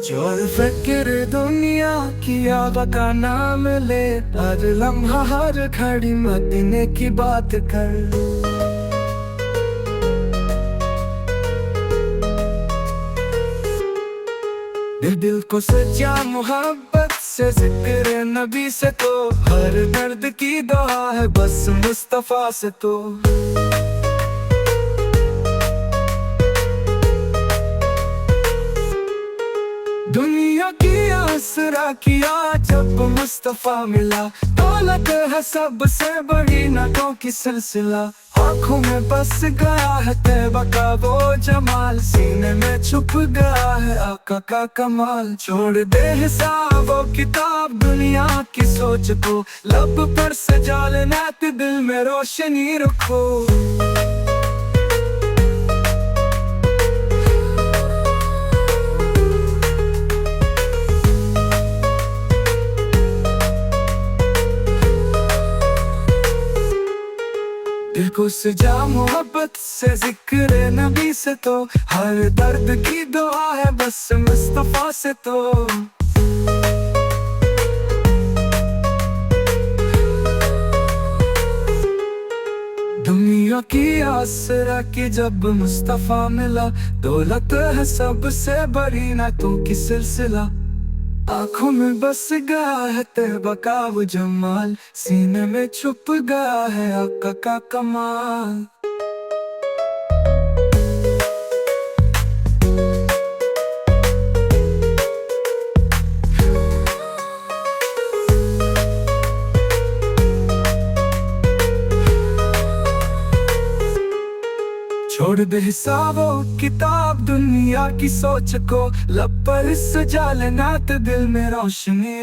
जो फिक्र दुनिया की आवा का नाम ले, हर लम्हा हर घड़ी मदीने की बात कर। दिल को सच्चा मोहब्बत से जिक्र नबी से, तो हर दर्द की दुआ है बस मुस्तफा से। तो दुनिया की आसरा किया जब मुस्तफा मिला, दौलत है सबसे बड़ी नातों की सिलसिला। आँखों में बस गया है तैबा का वो जमाल, सीने में छुप गया है आका का कमाल। छोड़ दे हिसाब वो किताब दुनिया की सोच को, लब पर सजा लेना ते दिल में रोशनी रखो। दिल को सजा मोहब्बत से जिक्र नबी से, तो हर दर्द की दुआ है बस मुस्तफा से। तो दुनिया की आसरा की जब मुस्तफा मिला, दौलत है सबसे बड़ी नातों की सिलसिला। आँखों में बस गया है तैबा का वो जमाल, सीने में छुप गया है आका का कमाल। छोड़ दे हिसाबो किताब दुनिया की सोच को, लब पर सजा लेना ते दिल में रोशनी।